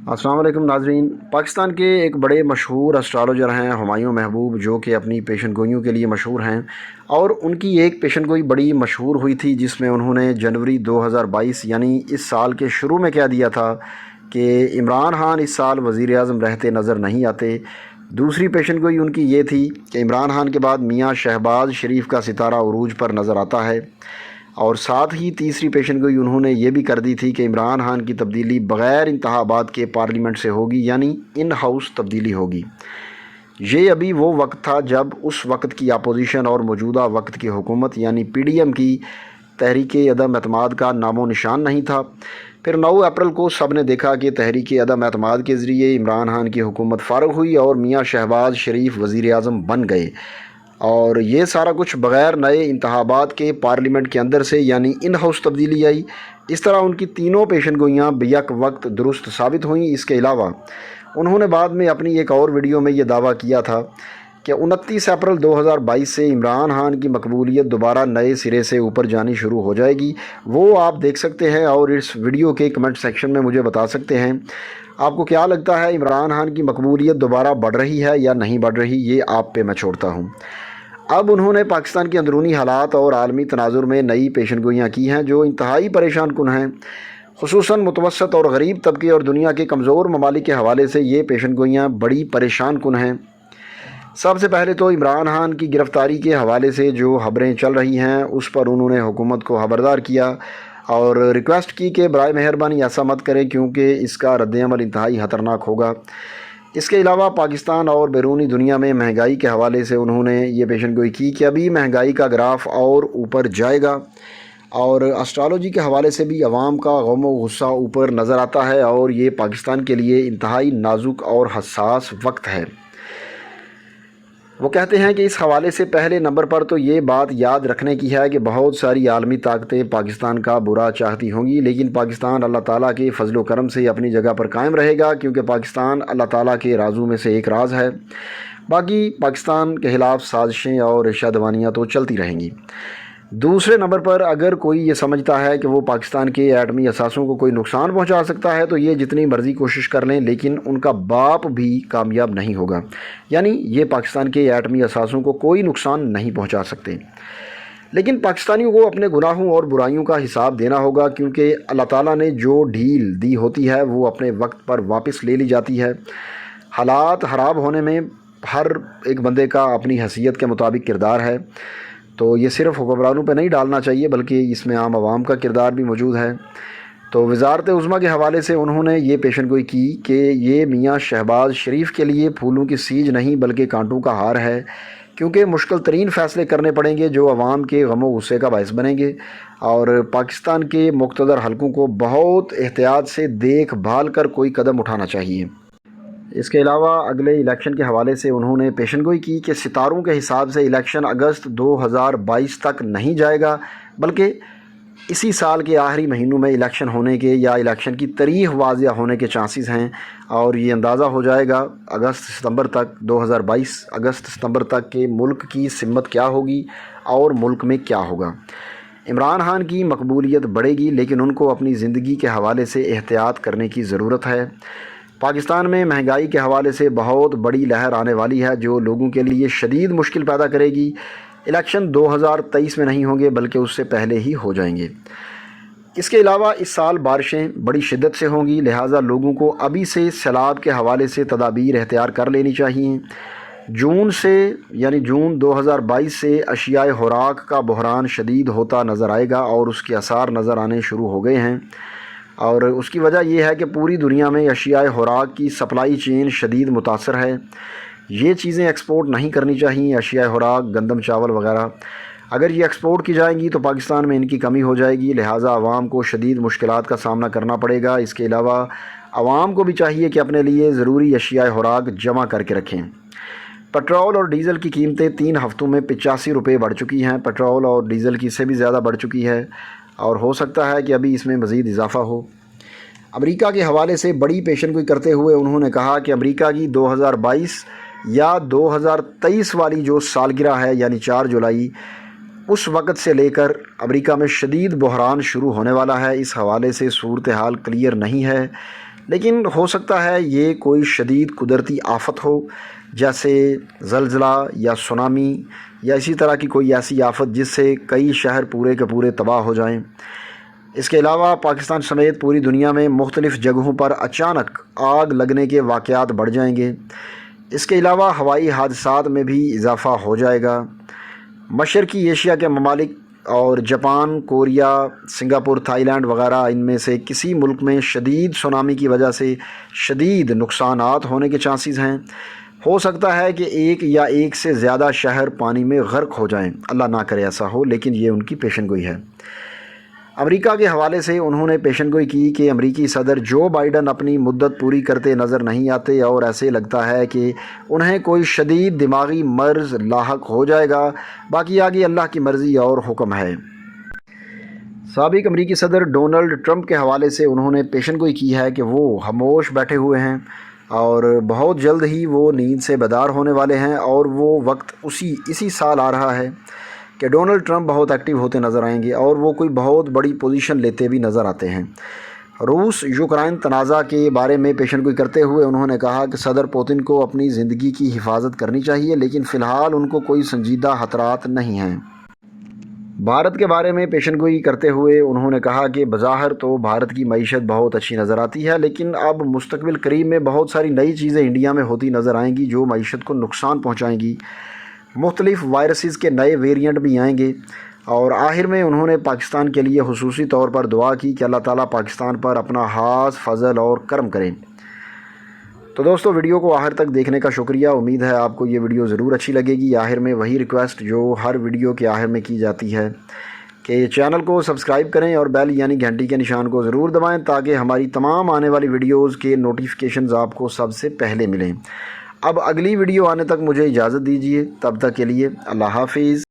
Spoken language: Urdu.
السلام علیکم ناظرین۔ پاکستان کے ایک بڑے مشہور اسٹرالوجر ہیں ہمایوں محبوب، جو کہ اپنی پیشن گوئیوں کے لیے مشہور ہیں، اور ان کی ایک پیشن گوئی بڑی مشہور ہوئی تھی جس میں انہوں نے جنوری 2022 یعنی اس سال کے شروع میں کہہ دیا تھا کہ عمران خان اس سال وزیر اعظم رہتے نظر نہیں آتے۔ دوسری پیشن گوئی ان کی یہ تھی کہ عمران خان کے بعد میاں شہباز شریف کا ستارہ عروج پر نظر آتا ہے، اور ساتھ ہی تیسری پیشن گوئی انہوں نے یہ بھی کر دی تھی کہ عمران خان کی تبدیلی بغیر انتخابات کے پارلیمنٹ سے ہوگی، یعنی ان ہاؤس تبدیلی ہوگی۔ یہ ابھی وہ وقت تھا جب اس وقت کی اپوزیشن اور موجودہ وقت کی حکومت یعنی پی ڈی ایم کی تحریک عدم اعتماد کا نام و نشان نہیں تھا۔ پھر 9 اپریل کو سب نے دیکھا کہ تحریک عدم اعتماد کے ذریعے عمران خان کی حکومت فارغ ہوئی اور میاں شہباز شریف وزیر اعظم بن گئے، اور یہ سارا کچھ بغیر نئے انتخابات کے پارلیمنٹ کے اندر سے یعنی ان ہاؤس تبدیلی آئی۔ اس طرح ان کی تینوں پیشن گوئیاں بیک وقت درست ثابت ہوئیں۔ اس کے علاوہ انہوں نے بعد میں اپنی ایک اور ویڈیو میں یہ دعویٰ کیا تھا کہ 29 اپریل 2022 سے عمران خان کی مقبولیت دوبارہ نئے سرے سے اوپر جانی شروع ہو جائے گی۔ وہ آپ دیکھ سکتے ہیں اور اس ویڈیو کے کمنٹ سیکشن میں مجھے بتا سکتے ہیں آپ کو کیا لگتا ہے، عمران خان کی مقبولیت دوبارہ بڑھ رہی ہے یا نہیں بڑھ رہی؟ یہ آپ پہ میں چھوڑتا ہوں۔ اب انہوں نے پاکستان کے اندرونی حالات اور عالمی تناظر میں نئی پیشن گوئیاں کی ہیں جو انتہائی پریشان کن ہیں، خصوصاً متوسط اور غریب طبقے اور دنیا کے کمزور ممالک کے حوالے سے یہ پیشن گوئیاں بڑی پریشان کن ہیں۔ سب سے پہلے تو عمران خان کی گرفتاری کے حوالے سے جو خبریں چل رہی ہیں اس پر انہوں نے حکومت کو خبردار کیا اور ریکویسٹ کی کہ برائے مہربانی ایسا مت کریں کیونکہ اس کا رد عمل انتہائی خطرناک ہوگا۔ اس کے علاوہ پاکستان اور بیرونی دنیا میں مہنگائی کے حوالے سے انہوں نے یہ پیشن گوئی کی کہ ابھی مہنگائی کا گراف اور اوپر جائے گا، اور اسٹرالوجی کے حوالے سے بھی عوام کا غم و غصہ اوپر نظر آتا ہے، اور یہ پاکستان کے لیے انتہائی نازک اور حساس وقت ہے۔ وہ کہتے ہیں کہ اس حوالے سے پہلے نمبر پر تو یہ بات یاد رکھنے کی ہے کہ بہت ساری عالمی طاقتیں پاکستان کا برا چاہتی ہوں گی، لیکن پاکستان اللہ تعالیٰ کے فضل و کرم سے اپنی جگہ پر قائم رہے گا، کیونکہ پاکستان اللہ تعالیٰ کے رازوں میں سے ایک راز ہے۔ باقی پاکستان کے خلاف سازشیں اور ارشاد دوانیاں تو چلتی رہیں گی۔ دوسرے نمبر پر اگر کوئی یہ سمجھتا ہے کہ وہ پاکستان کے ایٹمی اثاثوں کو کوئی نقصان پہنچا سکتا ہے تو یہ جتنی مرضی کوشش کر لیں، لیکن ان کا باپ بھی کامیاب نہیں ہوگا، یعنی یہ پاکستان کے ایٹمی اثاثوں کو کوئی نقصان نہیں پہنچا سکتے۔ لیکن پاکستانیوں کو اپنے گناہوں اور برائیوں کا حساب دینا ہوگا، کیونکہ اللہ تعالیٰ نے جو ڈھیل دی ہوتی ہے وہ اپنے وقت پر واپس لے لی جاتی ہے۔ حالات خراب ہونے میں ہر ایک بندے کا اپنی حیثیت کے مطابق کردار ہے، تو یہ صرف حکمرانوں پہ نہیں ڈالنا چاہیے بلکہ اس میں عام عوام کا کردار بھی موجود ہے۔ تو وزارت عظمیٰ کے حوالے سے انہوں نے یہ پیشن گوئی کی کہ یہ میاں شہباز شریف کے لیے پھولوں کی سیج نہیں بلکہ کانٹوں کا ہار ہے، کیونکہ مشکل ترین فیصلے کرنے پڑیں گے جو عوام کے غم و غصے کا باعث بنیں گے، اور پاکستان کے مقتدر حلقوں کو بہت احتیاط سے دیکھ بھال کر کوئی قدم اٹھانا چاہیے۔ اس کے علاوہ اگلے الیکشن کے حوالے سے انہوں نے پیشن گوئی کی کہ ستاروں کے حساب سے الیکشن اگست 2022 تک نہیں جائے گا، بلکہ اسی سال کے آخری مہینوں میں الیکشن ہونے کے یا الیکشن کی تاریخ واضح ہونے کے چانسز ہیں، اور یہ اندازہ ہو جائے گا اگست ستمبر تک 2022 اگست ستمبر تک کہ ملک کی سمت کیا ہوگی اور ملک میں کیا ہوگا۔ عمران خان کی مقبولیت بڑھے گی، لیکن ان کو اپنی زندگی کے حوالے سے احتیاط کرنے کی ضرورت ہے۔ پاکستان میں مہنگائی کے حوالے سے بہت بڑی لہر آنے والی ہے جو لوگوں کے لیے شدید مشکل پیدا کرے گی۔ الیکشن 2023 میں نہیں ہوں گے بلکہ اس سے پہلے ہی ہو جائیں گے۔ اس کے علاوہ اس سال بارشیں بڑی شدت سے ہوں گی، لہٰذا لوگوں کو ابھی سے سیلاب کے حوالے سے تدابیر اختیار کر لینی چاہیے۔ جون 2022 سے اشیاء خوراک کا بحران شدید ہوتا نظر آئے گا اور اس کے آثار نظر آنے شروع ہو گئے ہیں، اور اس کی وجہ یہ ہے کہ پوری دنیا میں اشیاء خوراک کی سپلائی چین شدید متاثر ہے۔ یہ چیزیں ایکسپورٹ نہیں کرنی چاہیے، اشیاء خوراک، گندم، چاول وغیرہ۔ اگر یہ ایکسپورٹ کی جائیں گی تو پاکستان میں ان کی کمی ہو جائے گی، لہٰذا عوام کو شدید مشکلات کا سامنا کرنا پڑے گا۔ اس کے علاوہ عوام کو بھی چاہیے کہ اپنے لیے ضروری اشیاء خوراک جمع کر کے رکھیں۔ پٹرول اور ڈیزل کی قیمتیں 3 ہفتوں میں 85 روپے بڑھ چکی ہیں، پٹرول اور ڈیزل کی سے بھی زیادہ بڑھ چکی ہے، اور ہو سکتا ہے کہ ابھی اس میں مزید اضافہ ہو۔ امریکہ کے حوالے سے بڑی پیشن گوئی کرتے ہوئے انہوں نے کہا کہ امریکہ کی 2022 یا 2023 والی جو سالگرہ ہے یعنی 4 جولائی، اس وقت سے لے کر امریکہ میں شدید بحران شروع ہونے والا ہے۔ اس حوالے سے صورتحال کلیئر نہیں ہے، لیکن ہو سکتا ہے یہ کوئی شدید قدرتی آفت ہو، جیسے زلزلہ یا سونامی یا اسی طرح کی کوئی ایسی آفت جس سے کئی شہر پورے کے پورے تباہ ہو جائیں۔ اس کے علاوہ پاکستان سمیت پوری دنیا میں مختلف جگہوں پر اچانک آگ لگنے کے واقعات بڑھ جائیں گے۔ اس کے علاوہ ہوائی حادثات میں بھی اضافہ ہو جائے گا۔ مشرقی ایشیا کے ممالک اور Japan, Korea, Singapore, Thailand وغیرہ ان میں سے کسی ملک میں شدید سونامی کی وجہ سے شدید نقصانات ہونے کے چانسز ہیں۔ ہو سکتا ہے کہ ایک یا ایک سے زیادہ شہر پانی میں غرق ہو جائیں، اللہ نہ کرے ایسا ہو، لیکن یہ ان کی پیشن گوئی ہے۔ امریکہ کے حوالے سے انہوں نے پیشن گوئی کی کہ امریکی صدر جو بائیڈن اپنی مدت پوری کرتے نظر نہیں آتے اور ایسے لگتا ہے کہ انہیں کوئی شدید دماغی مرض لاحق ہو جائے گا، باقی آگے اللہ کی مرضی اور حکم ہے۔ سابق امریکی صدر ڈونلڈ ٹرمپ کے حوالے سے انہوں نے پیشن گوئی کی ہے کہ وہ خاموش بیٹھے ہوئے ہیں اور بہت جلد ہی وہ نیند سے بیدار ہونے والے ہیں، اور وہ وقت اسی سال آ رہا ہے کہ ڈونلڈ ٹرمپ بہت ایکٹیو ہوتے نظر آئیں گے اور وہ کوئی بہت بڑی پوزیشن لیتے بھی نظر آتے ہیں۔ روس یوکرائن تنازع کے بارے میں پیشن گوئی کرتے ہوئے انہوں نے کہا کہ صدر پوتن کو اپنی زندگی کی حفاظت کرنی چاہیے، لیکن فی الحال ان کو کوئی سنجیدہ خطرات نہیں ہیں۔ بھارت کے بارے میں پیشن گوئی کرتے ہوئے انہوں نے کہا کہ بظاہر تو بھارت کی معیشت بہت اچھی نظر آتی ہے، لیکن اب مستقبل قریب میں بہت ساری نئی چیزیں انڈیا میں ہوتی نظر آئیں گی جو معیشت کو نقصان پہنچائیں گی۔ مختلف وائرسز کے نئے ویریئنٹ بھی آئیں گے، اور آخر میں انہوں نے پاکستان کے لیے خصوصی طور پر دعا کی کہ اللہ تعالیٰ پاکستان پر اپنا خاص فضل اور کرم کریں۔ تو دوستو، ویڈیو کو آخر تک دیکھنے کا شکریہ۔ امید ہے آپ کو یہ ویڈیو ضرور اچھی لگے گی۔ آخر میں وہی ریکویسٹ جو ہر ویڈیو کے آخر میں کی جاتی ہے کہ چینل کو سبسکرائب کریں اور بیل یعنی گھنٹی کے نشان کو ضرور دبائیں تاکہ ہماری تمام آنے والی ویڈیوز کے نوٹیفیکیشنز آپ کو سب سے پہلے ملیں۔ اب اگلی ویڈیو آنے تک مجھے اجازت دیجیے، تب تک کے لیے اللہ حافظ۔